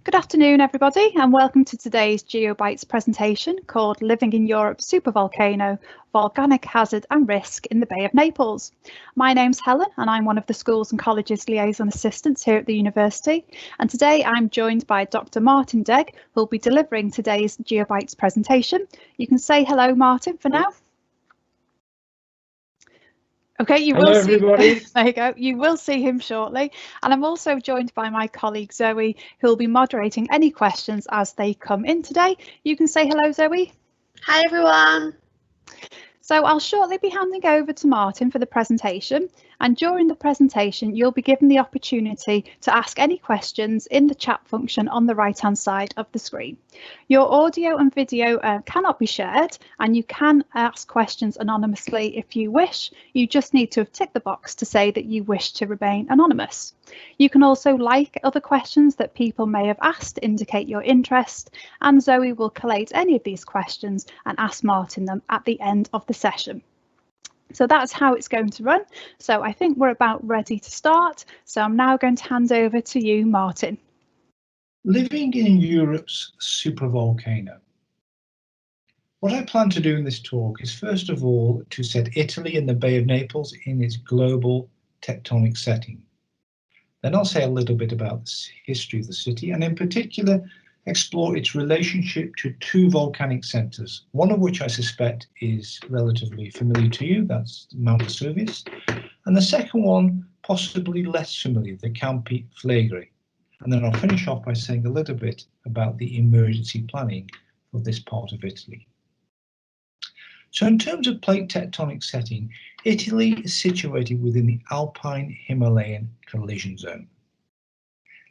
Good afternoon, everybody, and welcome to today's Geobites presentation called Living in Europe's Supervolcano, Volcanic Hazard and Risk in the Bay of Naples. My name's Helen and I'm one of the Schools and Colleges Liaison Assistants here at the University. And today I'm joined by Dr. Martin Degg, who'll be delivering today's Geobites presentation. You can say hello, Martin, for now. Okay, you Hello, will see. everybody. There you go. You will see him shortly. And I'm also joined by my colleague Zoe, who will be moderating any questions as they come in today. You can say hello, Zoe. Hi, everyone. So I'll shortly be handing over to Martin for the presentation, and during the presentation you'll be given the opportunity to ask any questions in the chat function on the right hand side of the screen. Your audio and video cannot be shared, and you can ask questions anonymously if you wish. You just need to have ticked the box to say that you wish to remain anonymous. You can also like other questions that people may have asked to indicate your interest, and Zoe will collate any of these questions and ask Martin them at the end of the session. So that's how it's going to run. So I think we're about ready to start. So I'm now going to hand over to you, Martin. Living in Europe's supervolcano. What I plan to do in this talk is first of all to set Italy and the Bay of Naples in its global tectonic setting. Then I'll say a little bit about the history of the city, and in particular explore its relationship to two volcanic centres, one of which I suspect is relatively familiar to you, that's Mount Vesuvius, and the second one possibly less familiar, the Campi Flegrei. And then I'll finish off by saying a little bit about the emergency planning for this part of Italy. So in terms of plate tectonic setting, Italy is situated within the Alpine Himalayan collision zone.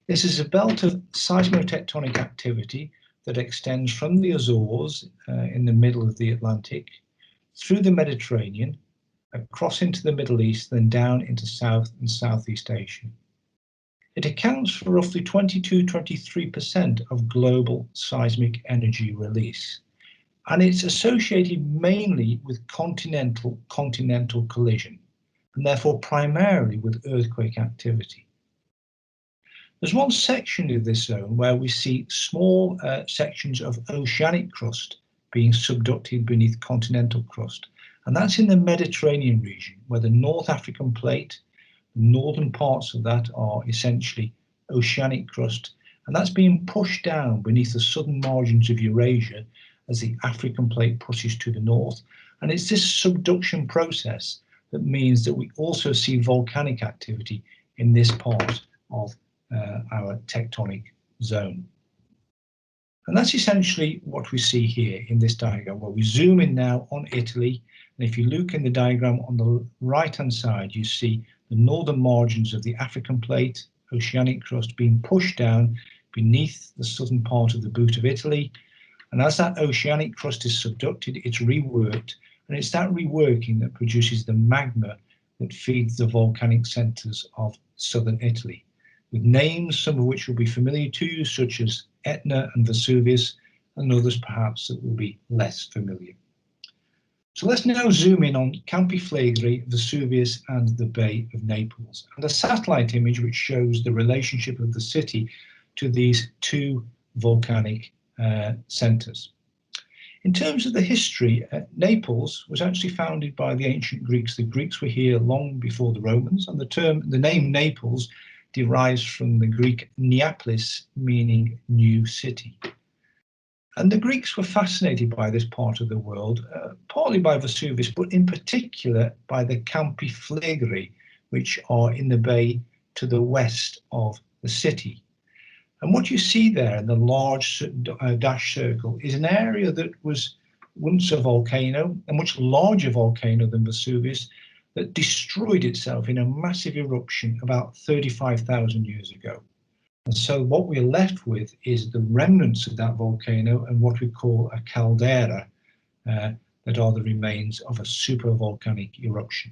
This is a belt of seismotectonic activity that extends from the Azores in the middle of the Atlantic, through the Mediterranean, across into the Middle East, then down into South and Southeast Asia. It accounts for roughly 22–23% of global seismic energy release, and it's associated mainly with continental collision, and therefore primarily with earthquake activity. There's one section of this zone where we see small sections of oceanic crust being subducted beneath continental crust, and that's in the Mediterranean region, where the North African plate, the northern parts of that are essentially oceanic crust, and that's being pushed down beneath the southern margins of Eurasia as the African plate pushes to the north. And it's this subduction process that means that we also see volcanic activity in this part of our tectonic zone. And that's essentially what we see here in this diagram, where we zoom in now on Italy. And if you look in the diagram on the right hand side, you see the northern margins of the African plate, oceanic crust being pushed down beneath the southern part of the boot of Italy. And as that oceanic crust is subducted, it's reworked, and it's that reworking that produces the magma that feeds the volcanic centres of southern Italy, with names, some of which will be familiar to you, such as Etna and Vesuvius, and others perhaps that will be less familiar. So let's now zoom in on Campi Flegrei, Vesuvius and the Bay of Naples, and a satellite image which shows the relationship of the city to these two volcanic centres. In terms of the history, Naples was actually founded by the ancient Greeks. The Greeks were here long before the Romans, and the name Naples derives from the Greek Neapolis, meaning new city. And the Greeks were fascinated by this part of the world, partly by Vesuvius, but in particular by the Campi Flegrei, which are in the bay to the west of the city. And what you see there in the large dashed circle is an area that was once a volcano, a much larger volcano than Vesuvius, that destroyed itself in a massive eruption about 35,000 years ago. And so what we're left with is the remnants of that volcano and what we call a caldera, that are the remains of a supervolcanic eruption.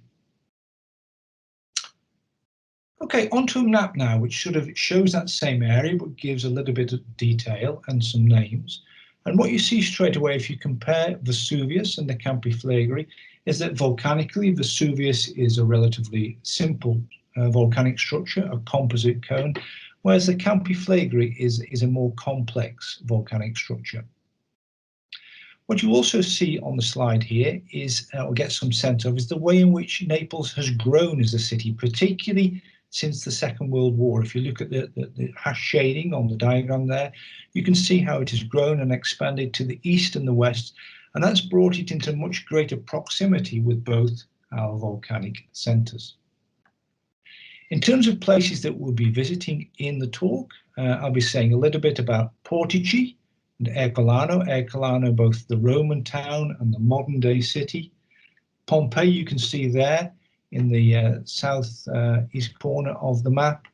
Okay, onto a map now, which sort of shows that same area, but gives a little bit of detail and some names. And what you see straight away, if you compare Vesuvius and the Campi Flegrei, is that volcanically, Vesuvius is a relatively simple volcanic structure, a composite cone, whereas the Campi Flegrei is a more complex volcanic structure. What you also see on the slide here is, or get some sense of, is the way in which Naples has grown as a city, particularly since the Second World War. If you look at the hash shading on the diagram there, you can see how it has grown and expanded to the east and the west, and that's brought it into much greater proximity with both our volcanic centres. In terms of places that we'll be visiting in the talk, I'll be saying a little bit about Portici and Herculano, both the Roman town and the modern day city. Pompeii, you can see there in the south east corner of the map.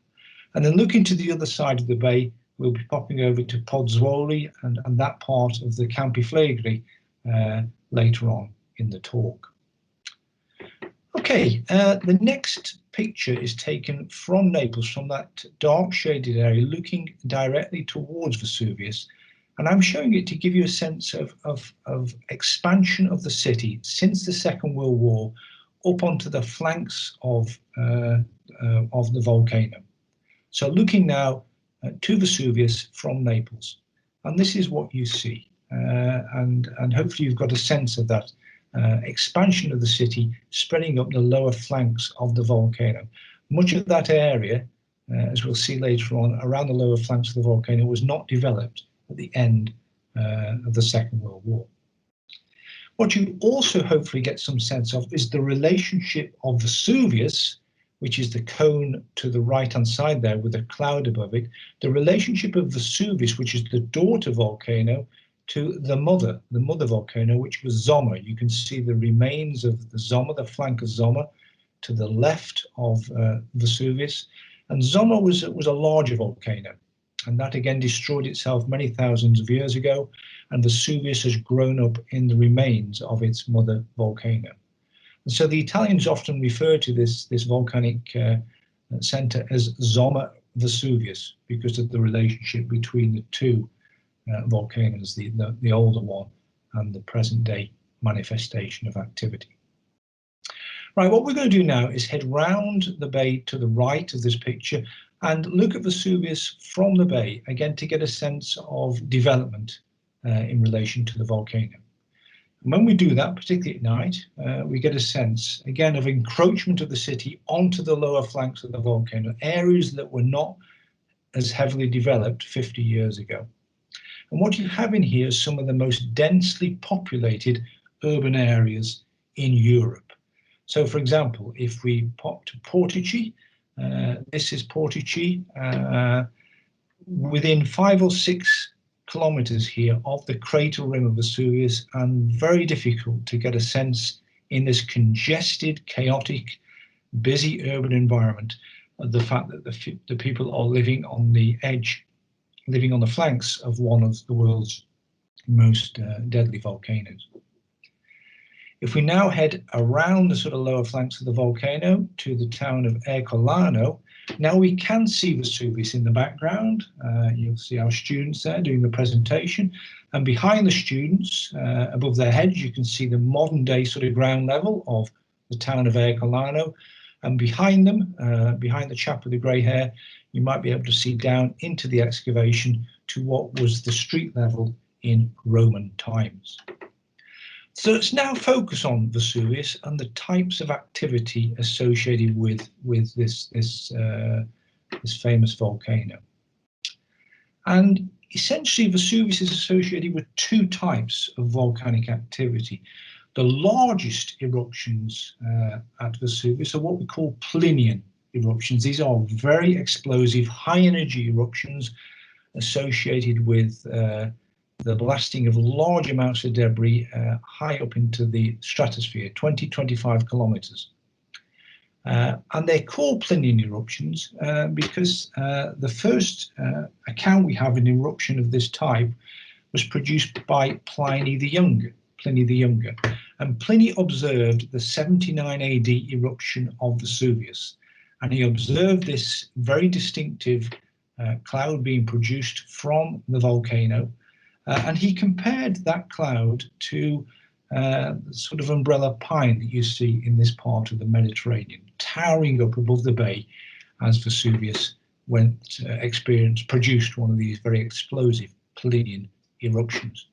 And then looking to the other side of the bay, we'll be popping over to Podzolia and that part of the Campi Flegrei later on in the talk. Okay, the next picture is taken from Naples, from that dark shaded area, looking directly towards Vesuvius. And I'm showing it to give you a sense of expansion of the city since the Second World War up onto the flanks of the volcano. So looking now to Vesuvius from Naples, and this is what you see, and hopefully you've got a sense of that expansion of the city spreading up the lower flanks of the volcano. Much of that area, as we'll see later on, around the lower flanks of the volcano was not developed at the end of the Second World War. What you also hopefully get some sense of is the relationship of Vesuvius, which is the cone to the right-hand side there with a cloud above it, the relationship of Vesuvius, which is the daughter volcano, to the mother volcano, which was Zomma. You can see the remains of the Zomma, the flank of Zomma, to the left of Vesuvius. And Zomma was a larger volcano, and that again destroyed itself many thousands of years ago, and Vesuvius has grown up in the remains of its mother volcano. And so the Italians often refer to this volcanic centre as Zomma Vesuvius because of the relationship between the two volcanoes, the older one and the present day manifestation of activity. Right, what we're going to do now is head round the bay to the right of this picture and look at Vesuvius from the bay, again to get a sense of development in relation to the volcano. And when we do that, particularly at night, we get a sense, again, of encroachment of the city onto the lower flanks of the volcano, areas that were not as heavily developed 50 years ago. And what you have in here is some of the most densely populated urban areas in Europe. So, for example, if we pop to Portici, this is Portici, within 5 or 6 kilometers here of the crater rim of Vesuvius, and very difficult to get a sense in this congested, chaotic, busy urban environment of the fact that the people are living on the edge, living on the flanks of one of the world's most deadly volcanoes. If we now head around the sort of lower flanks of the volcano to the town of Herculano, now we can see Vesuvius in the background. You'll see our students there doing the presentation, and behind the students, above their heads, you can see the modern day sort of ground level of the town of Herculano, and behind them, behind the chap with the grey hair, you might be able to see down into the excavation to what was the street level in Roman times. So let's now focus on Vesuvius and the types of activity associated with this famous volcano. And essentially Vesuvius is associated with 2 types of volcanic activity. The largest eruptions at Vesuvius are what we call Plinian eruptions. These are very explosive, high energy eruptions associated with the blasting of large amounts of debris high up into the stratosphere, 20-25 kilometers. And they're called Plinian eruptions because the first account we have an eruption of this type was produced by Pliny the Younger. And Pliny observed the 79 AD eruption of Vesuvius, and he observed this very distinctive cloud being produced from the volcano. And he compared that cloud to the sort of umbrella pine that you see in this part of the Mediterranean, towering up above the bay as Vesuvius produced one of these very explosive Plinian eruptions.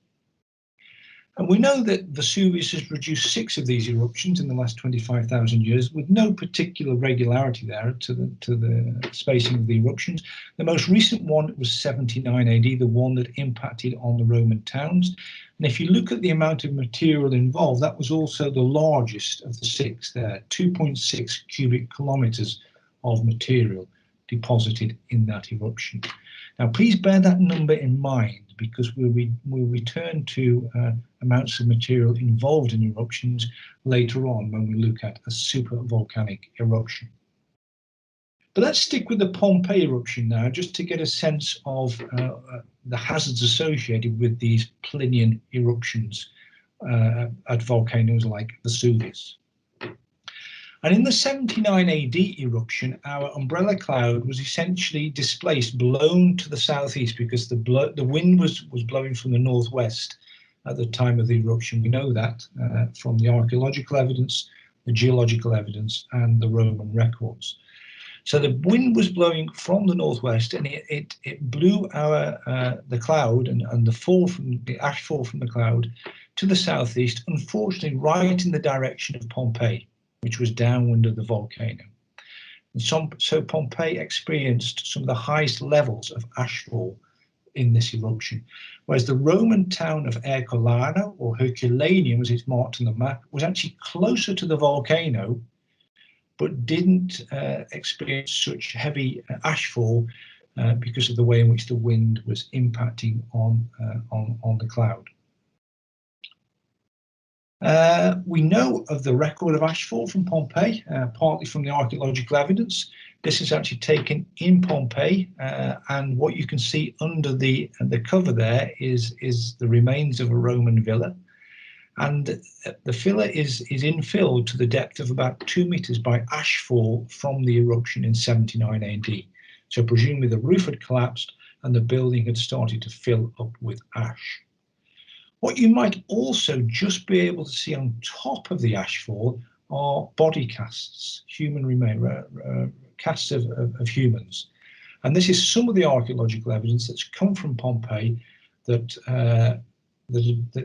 And we know that Vesuvius has produced 6 of these eruptions in the last 25,000 years, with no particular regularity there to the spacing of the eruptions. The most recent one was 79 AD, the one that impacted on the Roman towns. And if you look at the amount of material involved, that was also the largest of the 6 there, 2.6 cubic kilometers of material deposited in that eruption. Now, please bear that number in mind, because we'll return to amounts of material involved in eruptions later on when we look at a supervolcanic eruption. But let's stick with the Pompeii eruption now, just to get a sense of the hazards associated with these Plinian eruptions at volcanoes like Vesuvius. And in the 79 AD eruption, our umbrella cloud was essentially displaced, blown to the southeast, because the wind was blowing from the northwest at the time of the eruption. We know that from the archaeological evidence, the geological evidence, and the Roman records. So the wind was blowing from the northwest, and it blew the cloud and the ash fall from the cloud to the southeast, unfortunately right in the direction of Pompeii, which was downwind of the volcano. And so Pompeii experienced some of the highest levels of ashfall in this eruption, whereas the Roman town of Herculaneum, or Herculaneum as it's marked on the map, was actually closer to the volcano, but didn't experience such heavy ashfall because of the way in which the wind was impacting on the cloud. We know of the record of ashfall from Pompeii, partly from the archaeological evidence. This is actually taken in Pompeii, and what you can see under the cover there is the remains of a Roman villa. And the villa is infilled to the depth of about 2 meters by ashfall from the eruption in 79 AD. So presumably the roof had collapsed and the building had started to fill up with ash. What you might also just be able to see on top of the ashfall are body casts, human remains, casts of humans. And this is some of the archaeological evidence that's come from Pompeii that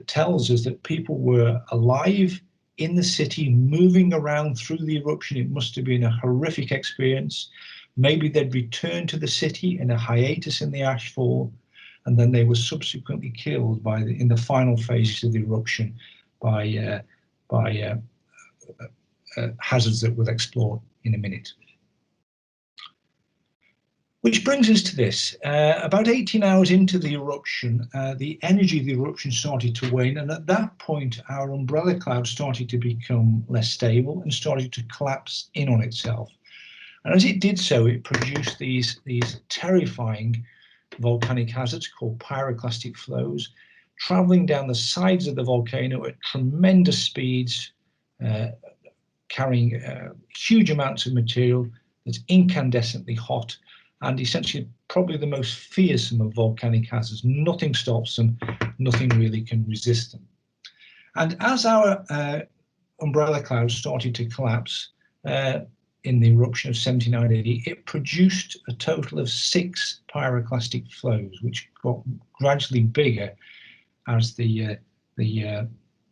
tells us that people were alive in the city, moving around through the eruption. It must have been a horrific experience. Maybe they'd returned to the city in a hiatus in the ashfall, and then they were subsequently killed in the final phases of the eruption by hazards that we'll explore in a minute. Which brings us to this. About 18 hours into the eruption, the energy of the eruption started to wane, and at that point our umbrella cloud started to become less stable and started to collapse in on itself. And as it did so, it produced these terrifying volcanic hazards called pyroclastic flows, traveling down the sides of the volcano at tremendous speeds, carrying huge amounts of material that's incandescently hot, and essentially probably the most fearsome of volcanic hazards. Nothing stops them, nothing really can resist them. And as our umbrella cloud started to collapse in the eruption of 79 AD, it produced a total of 6 pyroclastic flows, which got gradually bigger as the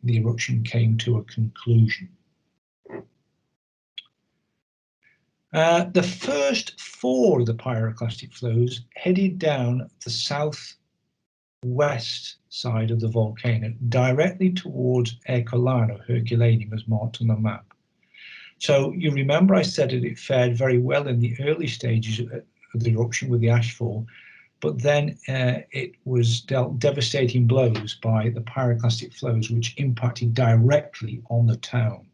eruption came to a conclusion. The first 4 of the pyroclastic flows headed down the southwest side of the volcano, directly towards Herculaneum, as marked on the map. So you remember I said that it fared very well in the early stages of the eruption with the ashfall, but then it was dealt devastating blows by the pyroclastic flows, which impacted directly on the town.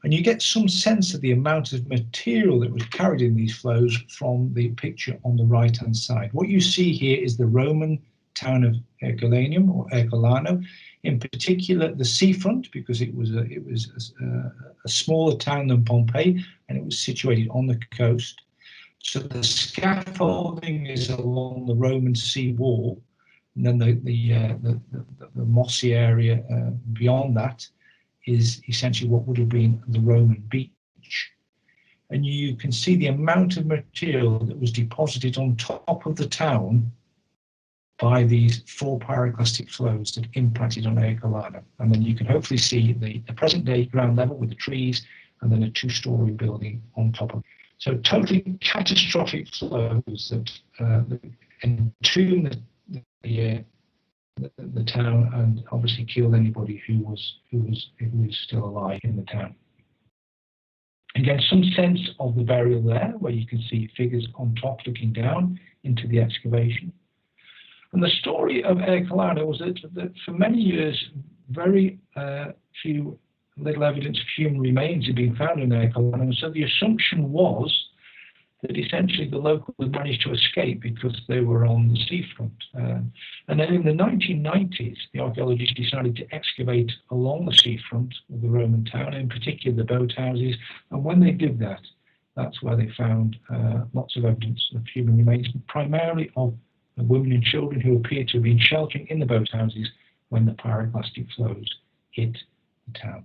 And you get some sense of the amount of material that was carried in these flows from the picture on the right-hand side. What you see here is the Roman town of Herculaneum, or Herculano, in particular the seafront, because it was a smaller town than Pompeii, and it was situated on the coast. So the scaffolding is along the Roman sea wall, and then the mossy area beyond that is essentially what would have been the Roman beach. and you can see the amount of material that was deposited on top of the town by these 4 pyroclastic flows that impacted on Herculaneum. And then you can hopefully see the present day ground level with the trees and then a 2-story building on top of it. So totally catastrophic flows that entombed the town and obviously killed anybody who was still alive in the town. Again, some sense of the burial there, where you can see figures on top looking down into the excavation. And the story of Herculaneum was that for many years, very little evidence of human remains had been found in Herculaneum. So the assumption was that essentially the locals had managed to escape because they were on the seafront. And then in the 1990s, the archaeologists decided to excavate along the seafront of the Roman town, in particular the boathouses. And when they did that, that's where they found lots of evidence of human remains, primarily of women and children who appeared to have been sheltering in the boathouses when the pyroclastic flows hit the town.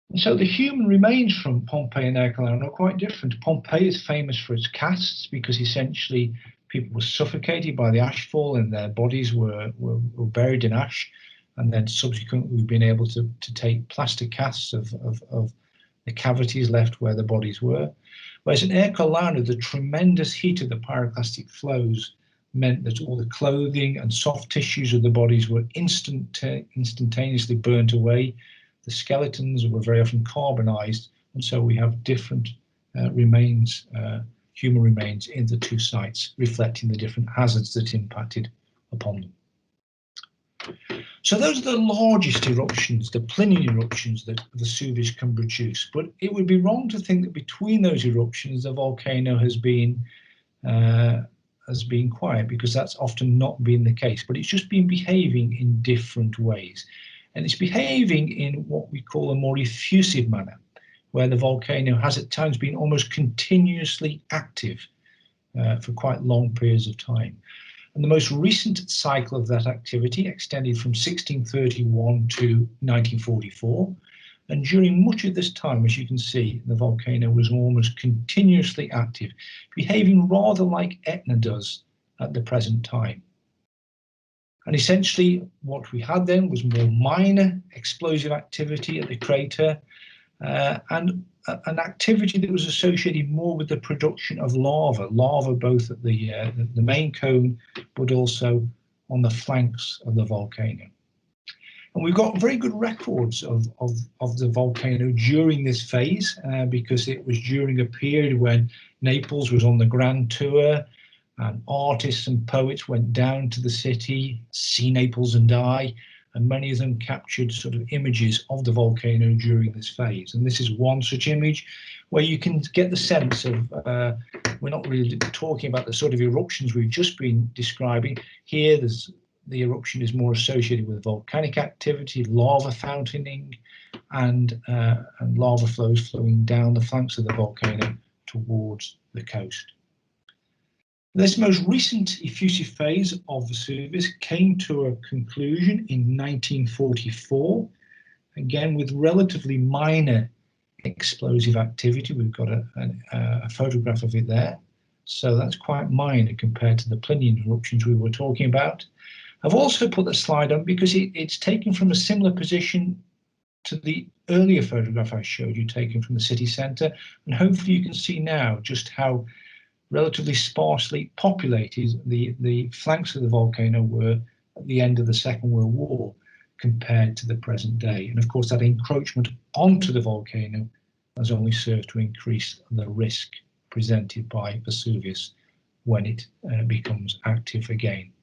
And so the human remains from Pompeii and Herculaneum are quite different. Pompeii is famous for its casts because essentially people were suffocated by the ashfall and their bodies were buried in ash, and then subsequently we've been able to take plaster casts of the cavities left where the bodies were. Whereas in Herculaneum, the tremendous heat of the pyroclastic flows meant that all the clothing and soft tissues of the bodies were instantaneously burnt away. The skeletons were very often carbonized, and so we have different remains, human remains in the 2 sites, reflecting the different hazards that impacted upon them. So those are the largest eruptions, the Plinian eruptions that Vesuvius can produce. But it would be wrong to think that between those eruptions the volcano has been quiet, because that's often not been the case. But it's just been behaving in different ways. And it's behaving in what we call a more effusive manner, where the volcano has at times been almost continuously active for quite long periods of time. And the most recent cycle of that activity extended from 1631 to 1944. And during much of this time, as you can see, the volcano was almost continuously active, behaving rather like Etna does at the present time. And essentially what we had then was more minor explosive activity at the crater, and an activity that was associated more with the production of lava both at the main cone but also on the flanks of the volcano. And we've got very good records of the volcano during this phase, because it was during a period when Naples was on the grand tour, and artists and poets went down to the city, see Naples and die, and many of them captured sort of images of the volcano during this phase. And this is one such image where you can get the sense of, we're not really talking about the sort of eruptions we've just been describing. Here, the eruption is more associated with volcanic activity, lava fountaining, and lava flows flowing down the flanks of the volcano towards the coast. This most recent effusive phase of Vesuvius came to a conclusion in 1944, again with relatively minor explosive activity. We've got a photograph of it there, so that's quite minor compared to the Plinian eruptions we were talking about. I've also put the slide on because it's taken from a similar position to the earlier photograph I showed you, taken from the city centre, and hopefully you can see now just how relatively sparsely populated the flanks of the volcano were at the end of the Second World War compared to the present day. And of course that encroachment onto the volcano has only served to increase the risk presented by Vesuvius when it becomes active again.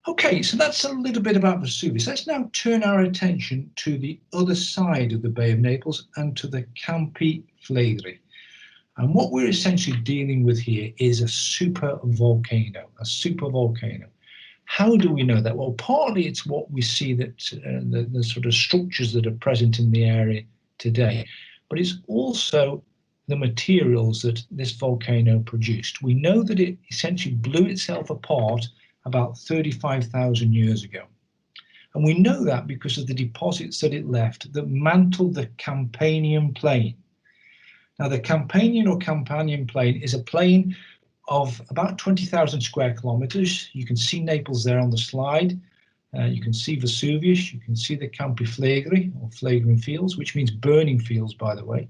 Okay, so that's a little bit about Vesuvius. Let's now turn our attention to the other side of the Bay of Naples and to the Campi Flegrei. And what we're essentially dealing with here is a supervolcano, How do we know that? Well, partly it's what we see, that the sort of structures that are present in the area today, but it's also the materials that this volcano produced. We know that it essentially blew itself apart about 35,000 years ago. And we know that because of the deposits that it left that mantled the Campaignian Plane. Now, the Campaignian Plane is a plain of about 20,000 square kilometers. You can see Naples there on the slide. You can see Vesuvius, you can see the Campi Flegrei, or flagrant fields, which means burning fields, by the way.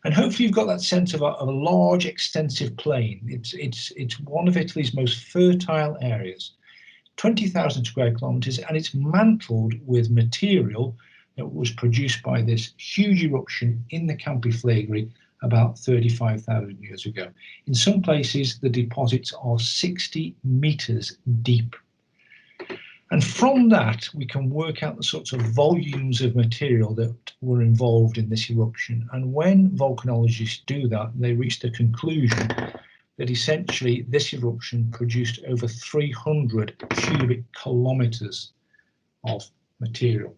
And hopefully you've got that sense of a large, extensive plain. It's one of Italy's most fertile areas, 20,000 square kilometers, and it's mantled with material that was produced by this huge eruption in the Campi Flegrei about 35,000 years ago. In some places, the deposits are 60 meters deep. And from that, we can work out the sorts of volumes of material that were involved in this eruption. And when volcanologists do that, they reach the conclusion that essentially this eruption produced over 300 cubic kilometers of material.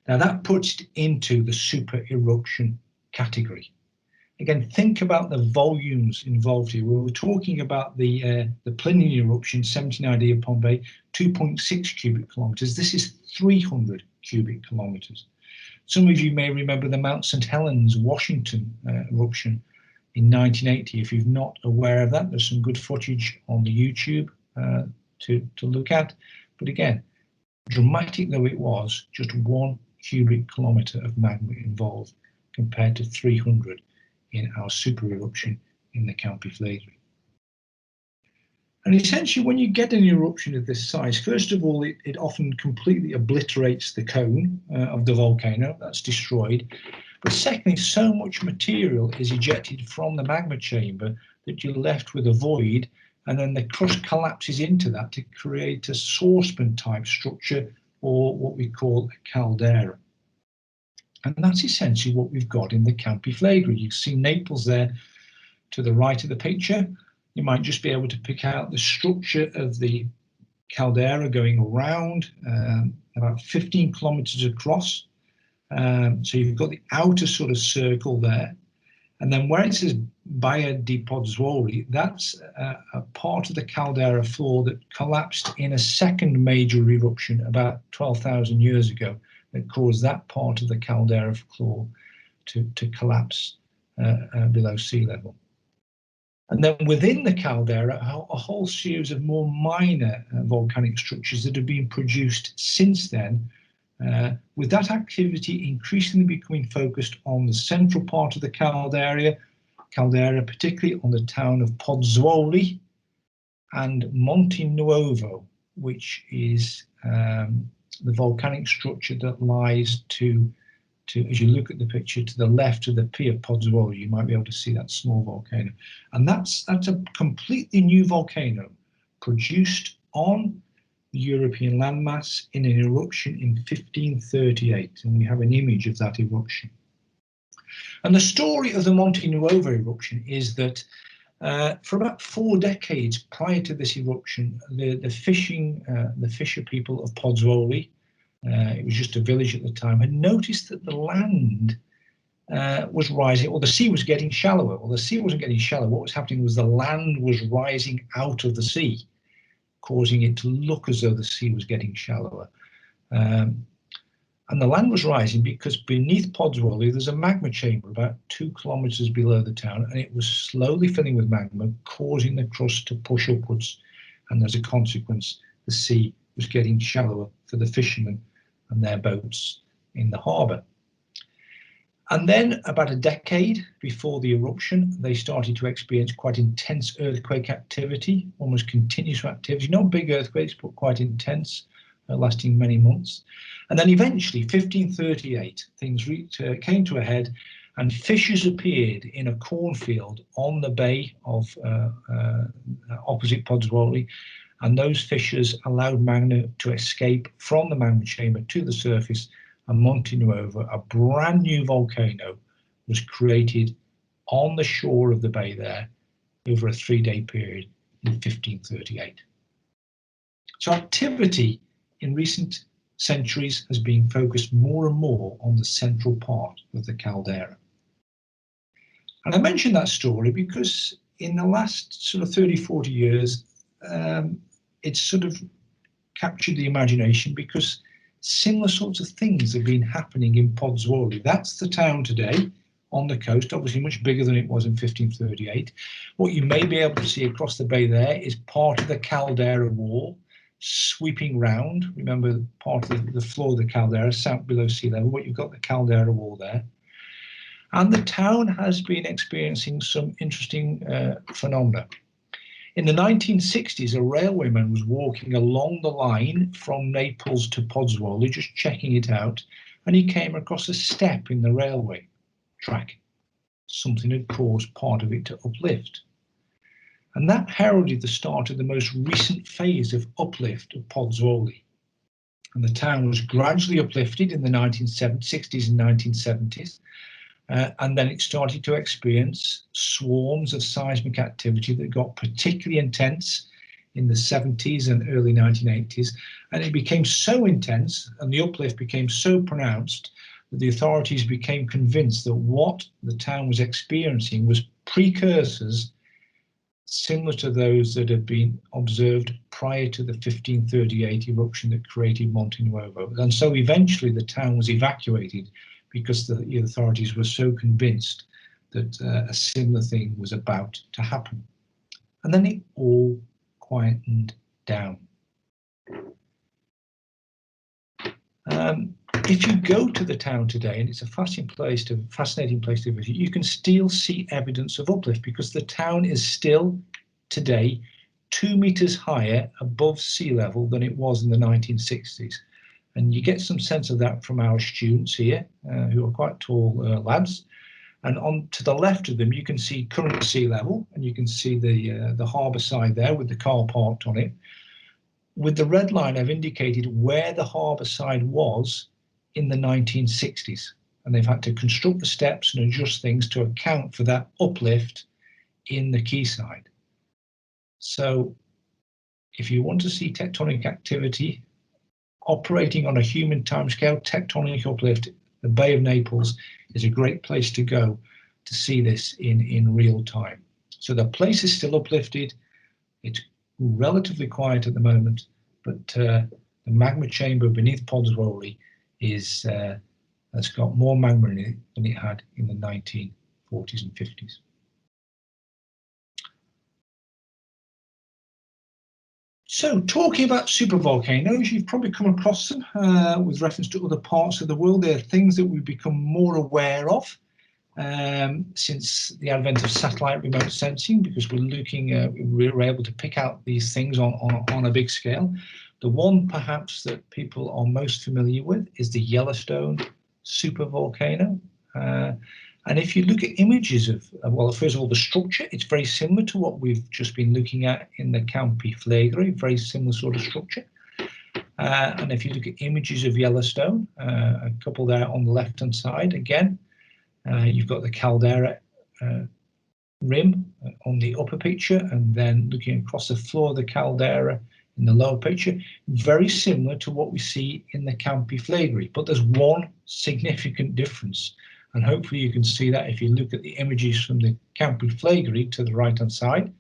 Now that puts it into the super eruption category. Again, think about the volumes involved here. We were talking about the Plinian eruption, 79 AD of Pompeii, 2.6 cubic kilometers. This is 300 cubic kilometers. Some of you may remember the Mount St. Helens, Washington eruption in 1980. If you're not aware of that, there's some good footage on the YouTube to look at. But again, dramatic though it was, just 1 cubic kilometer of magma involved compared to 300 in our super eruption in the Campi Flegrei. And essentially, when you get an eruption of this size, first of all, it often completely obliterates the cone of the volcano. That's destroyed. But secondly, so much material is ejected from the magma chamber that you're left with a void, and then the crust collapses into that to create a saucepan type structure, or what we call a caldera. And that's essentially what we've got in the Campi Flegrei. You see Naples there to the right of the picture. You might just be able to pick out the structure of the caldera going around, about 15 kilometers across. So you've got the outer sort of circle there. And then where it says Bay of Naples, that's a part of the caldera floor that collapsed in a second major eruption about 12,000 years ago, that caused that part of the caldera floor to collapse below sea level. And then within the caldera, a whole series of more minor volcanic structures that have been produced since then, with that activity increasingly becoming focused on the central part of the caldera, particularly on the town of Podzolia and Monte Nuovo, which is the volcanic structure that lies to, as you look at the picture, to the left of the Pier Pozzuoli. You might be able to see that small volcano. And that's a completely new volcano produced on the European landmass in an eruption in 1538. And we have an image of that eruption. And the story of the Monte Nuovo eruption is that for about 4 decades prior to this eruption, the fisher people of Pozzuoli, it was just a village at the time, had noticed that the land was rising, or the sea was getting shallower. Well, the sea wasn't getting shallow. What was happening was the land was rising out of the sea, causing it to look as though the sea was getting shallower. And the land was rising because beneath Pozzuoli there's a magma chamber about 2 kilometers below the town, and it was slowly filling with magma, causing the crust to push upwards. And as a consequence, the sea was getting shallower for the fishermen and their boats in the harbour. And then about a decade before the eruption, they started to experience quite intense earthquake activity, almost continuous activity, not big earthquakes, but quite intense, lasting many months. And then eventually, 1538, things came to a head, and fissures appeared in a cornfield on the bay of opposite Pozzuoli, and those fissures allowed magma to escape from the magma chamber to the surface, and Monte Nuovo, a brand new volcano, was created on the shore of the bay there over a 3-day period in 1538. So activity in recent centuries has been focused more and more on the central part of the caldera. And I mention that story because in the last sort of 30, 40 years, it's sort of captured the imagination because similar sorts of things have been happening in Podzolia. That's the town today on the coast, obviously much bigger than it was in 1538. What you may be able to see across the bay there is part of the caldera wall sweeping round. Remember, part of the floor of the caldera sank below sea level, but you've got the caldera wall there. And the town has been experiencing some interesting phenomena. In the 1960s, a railwayman was walking along the line from Naples to Podzolia, just checking it out, and he came across a step in the railway track. Something had caused part of it to uplift. And that heralded the start of the most recent phase of uplift of Podzolia. And the town was gradually uplifted in the 1960s and 1970s. And then it started to experience swarms of seismic activity that got particularly intense in the 70s and early 1980s. And it became so intense and the uplift became so pronounced that the authorities became convinced that what the town was experiencing was precursors similar to those that had been observed prior to the 1538 eruption that created Monte Nuovo. And so eventually the town was evacuated because the authorities were so convinced that a similar thing was about to happen. And then it all quietened down. If you go to the town today, and it's a fascinating place to visit, you can still see evidence of uplift because the town is still today 2 meters higher above sea level than it was in the 1960s. And you get some sense of that from our students here, who are quite tall lads. And on to the left of them, you can see current sea level, and you can see the harbour side there with the car parked on it. With the red line, I've indicated where the harbour side was in the 1960s. And they've had to construct the steps and adjust things to account for that uplift in the quayside. So if you want to see tectonic activity operating on a human timescale, tectonic uplift, the Bay of Naples is a great place to go to see this in real time. So the place is still uplifted. It's relatively quiet at the moment, but the magma chamber beneath Podzolia has got more magma in it than it had in the 1940s and 50s. So, talking about supervolcanoes, you've probably come across them with reference to other parts of the world. They're things that we've become more aware of since the advent of satellite remote sensing, because we're able to pick out these things on a big scale. The one perhaps that people are most familiar with is the Yellowstone supervolcano. And if you look at images of, well, first of all, the structure, it's very similar to what we've just been looking at in the Campi Flegrei, very similar sort of structure. And if you look at images of Yellowstone, a couple there on the left-hand side, again, you've got the caldera rim on the upper picture, and then looking across the floor of the caldera in the lower picture, very similar to what we see in the Campi Flegrei. But there's one significant difference. And hopefully you can see that if you look at the images from the Campi Flegrei to the right-hand side.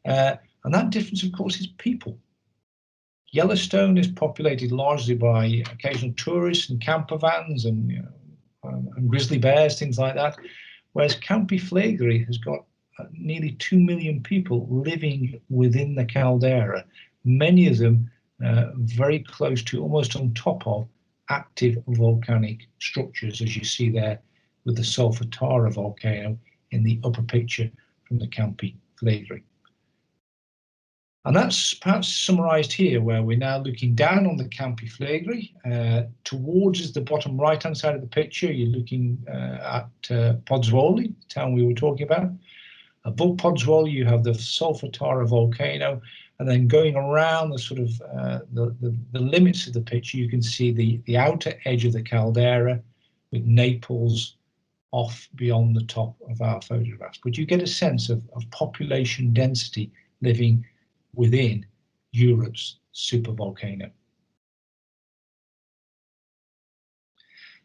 And that difference, of course, is people. Yellowstone is populated largely by occasional tourists and camper vans and, and grizzly bears, things like that. Whereas Campi Flegrei has got nearly 2 million people living within the caldera, many of them very close to, almost on top of, active volcanic structures, as you see there with the Solfatara volcano in the upper picture from the Campi Flegrei. And that's perhaps summarised here, where we're now looking down on the Campi Flegrei. Towards the bottom right-hand side of the picture, you're looking at Podzolia, the town we were talking about. Above Podzolia, you have the Solfatara volcano, and then going around the sort of the limits of the picture, you can see the outer edge of the caldera with Naples off beyond the top of our photographs. But you get a sense of population density living within Europe's supervolcano.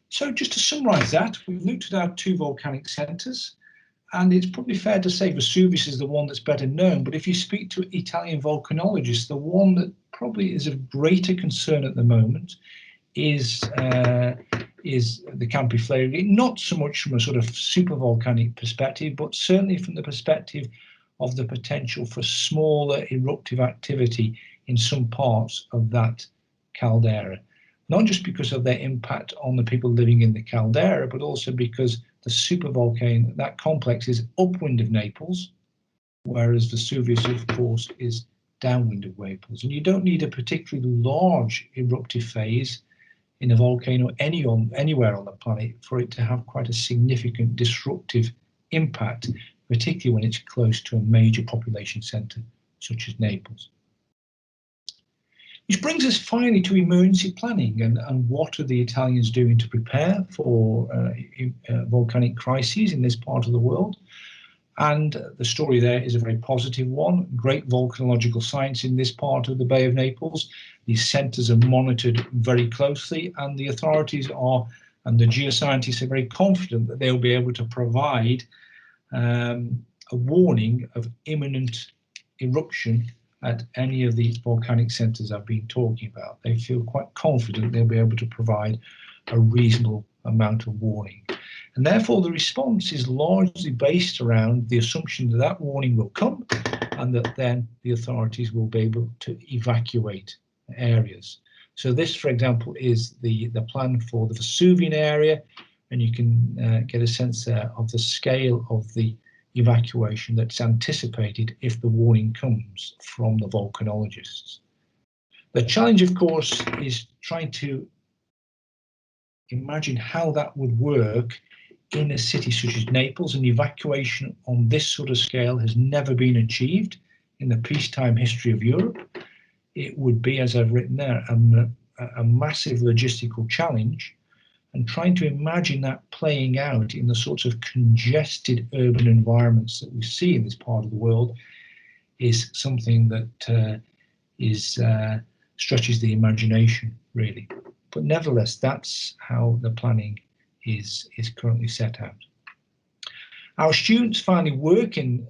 So just to summarise that, we've looked at our two volcanic centres. And it's probably fair to say Vesuvius is the one that's better known, but if you speak to Italian volcanologists, the one that probably is of greater concern at the moment is the Campaignian, not so much from a sort of supervolcanic perspective, but certainly from the perspective of the potential for smaller eruptive activity in some parts of that caldera. Not just because of their impact on the people living in the caldera, but also because the supervolcano, that complex, is upwind of Naples, whereas Vesuvius, of course, is downwind of Naples. And you don't need a particularly large eruptive phase in a volcano anywhere on the planet for it to have quite a significant disruptive impact, particularly when it's close to a major population centre such as Naples. Which brings us finally to emergency planning and what are the Italians doing to prepare for volcanic crises in this part of the world. And the story there is a very positive one. Great volcanological science in this part of the Bay of Naples. These centres are monitored very closely, and the authorities and the geoscientists are very confident that they'll be able to provide a warning of imminent eruption at any of these volcanic centres I've been talking about. They feel quite confident they'll be able to provide a reasonable amount of warning. And therefore the response is largely based around the assumption that that warning will come and that then the authorities will be able to evacuate areas. So this, for example, is the plan for the Vesuvian area, and you can get a sense there of the scale of the evacuation that's anticipated if the warning comes from the volcanologists. The challenge, of course, is trying to imagine how that would work in a city such as Naples. An evacuation on this sort of scale has never been achieved in the peacetime history of Europe. It would be, as I've written there, a massive logistical challenge, and trying to imagine that playing out in the sorts of congested urban environments that we see in this part of the world is something that stretches the imagination, really. But nevertheless, that's how the planning is currently set out. Our students finally work in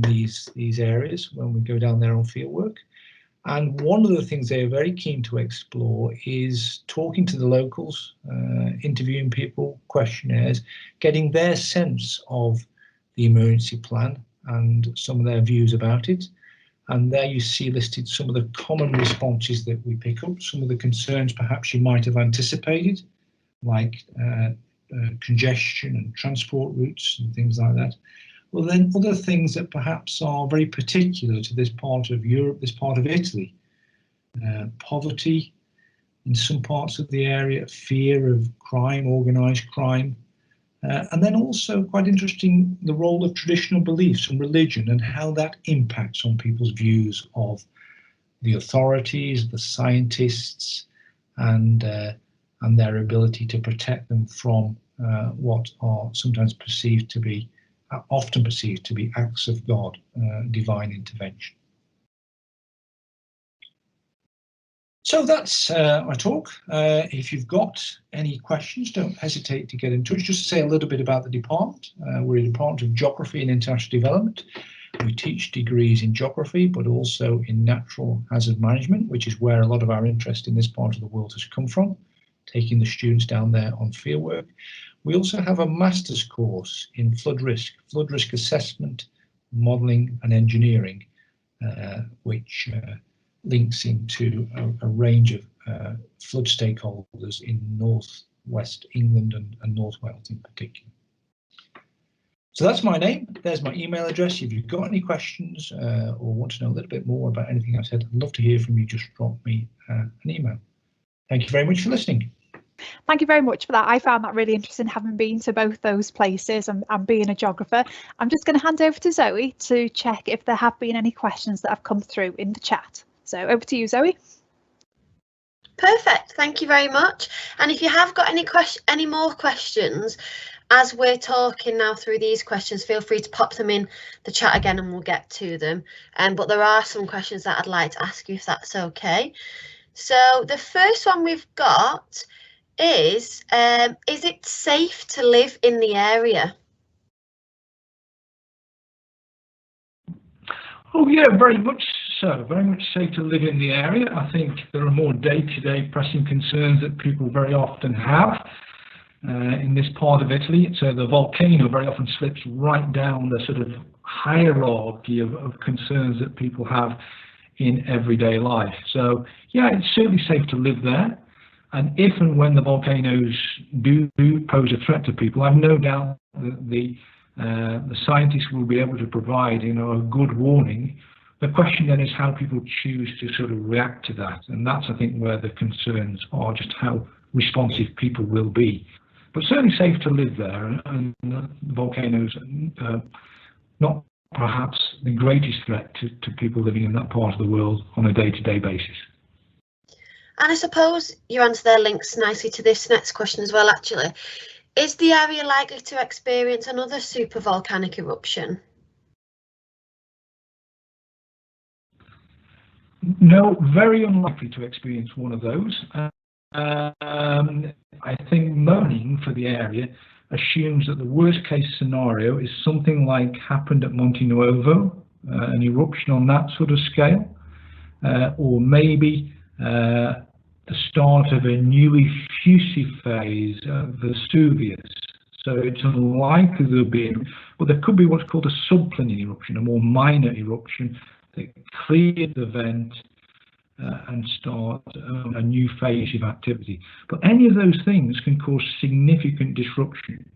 these areas when we go down there on field work. And one of the things they're very keen to explore is talking to the locals, interviewing people, questionnaires, getting their sense of the emergency plan and some of their views about it. And there you see listed some of the common responses that we pick up, some of the concerns perhaps you might have anticipated, like congestion and transport routes and things like that. Well, then other things that perhaps are very particular to this part of Europe, this part of Italy. Poverty in some parts of the area, fear of crime, organised crime, and then also quite interesting, the role of traditional beliefs and religion and how that impacts on people's views of the authorities, the scientists, and their ability to protect them from what are sometimes often perceived to be acts of God, divine intervention. So that's my talk. If you've got any questions, don't hesitate to get in touch. Just to say a little bit about the department. We're a department of Geography and International Development. We teach degrees in geography, but also in natural hazard management, which is where a lot of our interest in this part of the world has come from, taking the students down there on fieldwork. We also have a master's course in flood risk assessment, modelling and engineering, which links into a range of flood stakeholders in northwest England and North Wales in particular. So that's my name. There's my email address. If you've got any questions or want to know a little bit more about anything I've said, I'd love to hear from you. Just drop me an email. Thank you very much for listening. Thank you very much for that. I found that really interesting, having been to both those places and being a geographer. I'm just going to hand over to Zoe to check if there have been any questions that have come through in the chat. So over to you, Zoe. Perfect. Thank you very much. And if you have got any more questions, as we're talking now through these questions, feel free to pop them in the chat again and we'll get to them. But there are some questions that I'd like to ask you, if that's okay. So the first one we've got is it safe to live in the area? Oh yeah, very much so. Very much safe to live in the area. I think there are more day-to-day pressing concerns that people very often have in this part of Italy. So the volcano very often slips right down the sort of hierarchy of concerns that people have in everyday life. So yeah, it's certainly safe to live there. And if and when the volcanoes do pose a threat to people, I've no doubt that the scientists will be able to provide, you know, a good warning. The question then is how people choose to sort of react to that, and that's, I think, where the concerns are, just how responsive people will be. But certainly safe to live there, and volcanoes not perhaps the greatest threat to people living in that part of the world on a day-to-day basis. And I suppose your answer there links nicely to this next question as well, actually. Is the area likely to experience another supervolcanic eruption? No, very unlikely to experience one of those. I think modeling for the area assumes that the worst case scenario is something like happened at Monte Nuovo, an eruption on that sort of scale, or maybe the start of a new effusive phase of Vesuvius. So it's unlikely there'll be, but there could be what's called a subplinian eruption, a more minor eruption that cleared the vent and start a new phase of activity. But any of those things can cause significant disruption.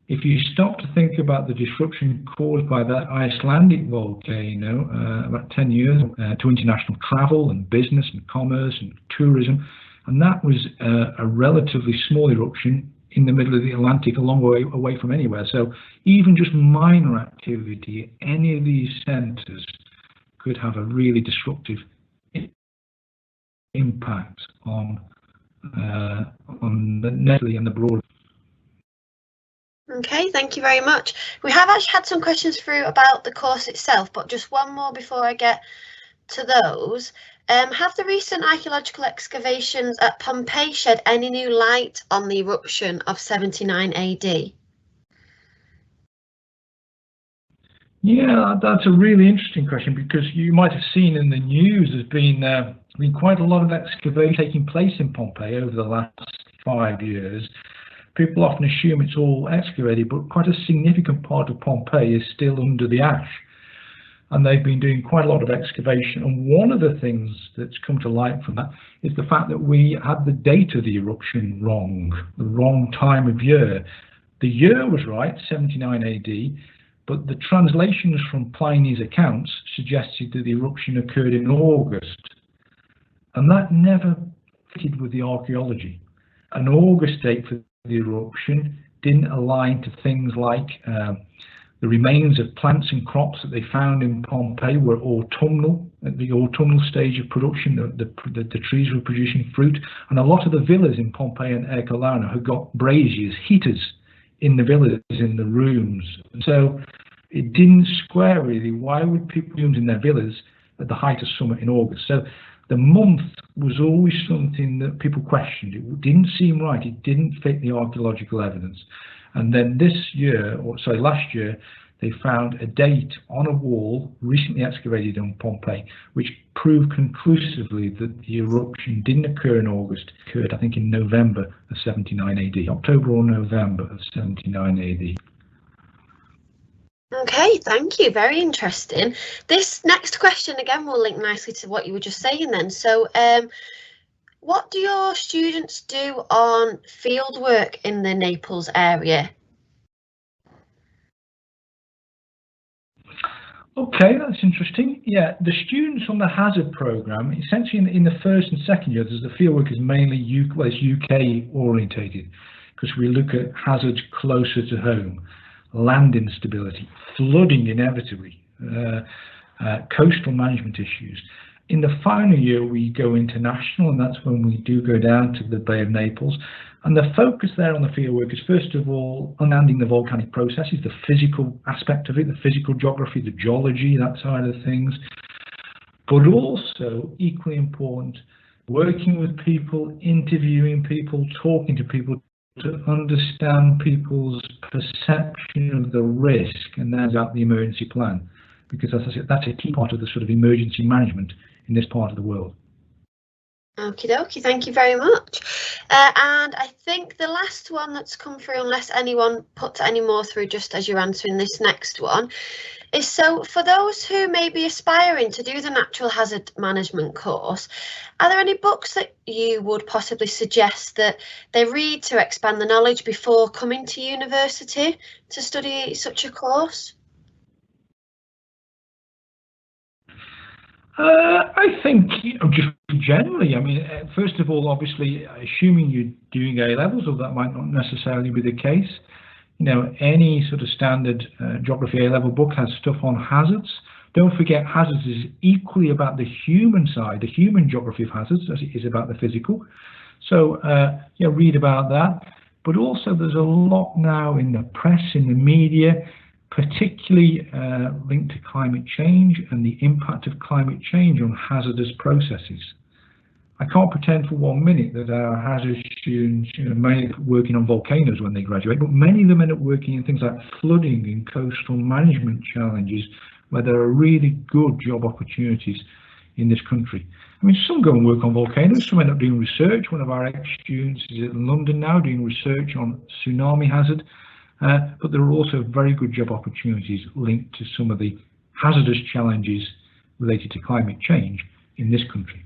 If you stop to think about the disruption caused by that Icelandic volcano about 10 years to international travel and business and commerce and tourism, and that was a relatively small eruption in the middle of the Atlantic, a long way away from anywhere. So even just minor activity at any of these centres could have a really disruptive impact on the Nestle and the broader. Okay, thank you very much. We have actually had some questions through about the course itself, but just one more before I get to those. Have the recent archaeological excavations at Pompeii shed any new light on the eruption of 79 AD? Yeah, that's a really interesting question, because you might have seen in the news there's been quite a lot of excavation taking place in Pompeii over the last 5 years. People often assume it's all excavated, but quite a significant part of Pompeii is still under the ash. And they've been doing quite a lot of excavation. And one of the things that's come to light from that is the fact that we had the date of the eruption wrong, the wrong time of year. The year was right, 79 AD, but the translations from Pliny's accounts suggested that the eruption occurred in August. And that never fitted with the archaeology. An August date for the eruption didn't align to things like the remains of plants and crops that they found in Pompeii were autumnal, at the autumnal stage of production. The trees were producing fruit, and a lot of the villas in Pompeii and Herculaneum had got braziers, heaters in the villas, in the rooms. So it didn't square really. Why would people use in their villas at the height of summer in August? So the month was always something that people questioned. It didn't seem right. It didn't fit the archaeological evidence. And then last year, they found a date on a wall recently excavated in Pompeii, which proved conclusively that the eruption didn't occur in August. It occurred, I think, in November of 79 AD, October or November of 79 AD. Okay, thank you. Very interesting. This next question again will link nicely to what you were just saying then. So what do your students do on field work in the Naples area? Okay, that's interesting. Yeah, the students on the hazard program, essentially in the first and second year, the fieldwork is mainly UK orientated, because we look at hazards closer to home. Land instability, flooding inevitably, coastal management issues. In the final year, we go international, and that's when we do go down to the Bay of Naples. And the focus there on the fieldwork is, first of all, understanding the volcanic processes, the physical aspect of it, the physical geography, the geology, that side of things. But also, equally important, working with people, interviewing people, talking to people, to understand people's perception of the risk, and then about the emergency plan. because as I said, that's a key part of the sort of emergency management in this part of the world. Okie dokie, thank you very much. And I think the last one that's come through, unless anyone puts any more through just as you're answering this next one, is so for those who may be aspiring to do the natural hazard management course, are there any books that you would possibly suggest that they read to expand the knowledge before coming to university to study such a course? I think, just generally, I mean, first of all, obviously, assuming you're doing A-levels, or that might not necessarily be the case, any sort of standard geography A-level book has stuff on hazards. Don't forget, hazards is equally about the human side, the human geography of hazards, as it is about the physical. So, read about that. But also, there's a lot now in the press, in the media, particularly linked to climate change and the impact of climate change on hazardous processes. I can't pretend for 1 minute that our hazard students, may end up working on volcanoes when they graduate, but many of them end up working in things like flooding and coastal management challenges, where there are really good job opportunities in this country. I mean, some go and work on volcanoes, some end up doing research. One of our ex-students is in London now doing research on tsunami hazard. But there are also very good job opportunities linked to some of the hazardous challenges related to climate change in this country.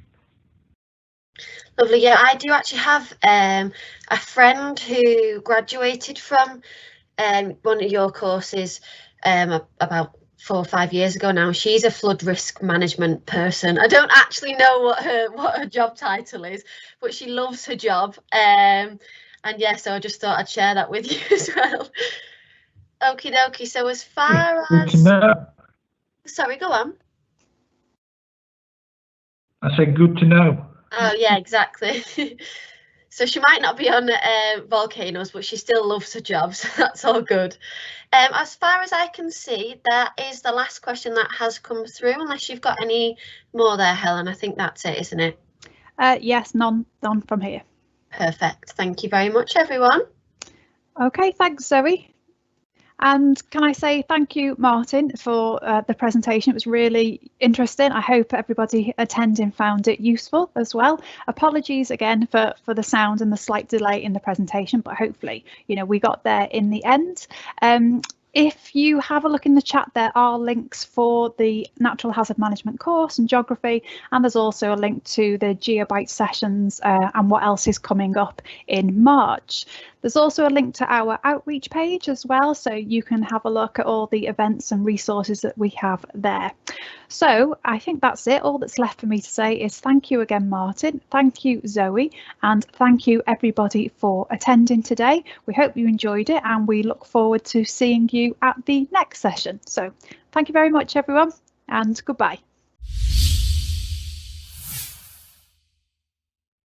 Lovely. Yeah, I do actually have a friend who graduated from one of your courses about 4 or 5 years ago now. She's a flood risk management person. I don't actually know what her job title is, but she loves her job. And yeah, so I just thought I'd share that with you as well. Okie dokie. So as far as... Sorry, go on. I said good to know. Oh, yeah, exactly. So she might not be on volcanoes, but she still loves her job, so that's all good. As far as I can see, that is the last question that has come through, unless you've got any more there, Helen. I think that's it, isn't it? Yes, none from here. Perfect. Thank you very much, everyone. Okay, thanks, Zoe. And can I say thank you, Martin, for the presentation. It was really interesting. I hope everybody attending found it useful as well. Apologies again for the sound and the slight delay in the presentation, but hopefully, we got there in the end. If you have a look in the chat, there are links for the Natural Hazard Management course and geography, and there's also a link to the Geobites sessions and what else is coming up in March. There's also a link to our outreach page as well, so you can have a look at all the events and resources that we have there. So I think that's it. All that's left for me to say is thank you again, Martin. Thank you, Zoe, and thank you everybody for attending today. We hope you enjoyed it, and we look forward to seeing you at the next session. So thank you very much, everyone, and goodbye.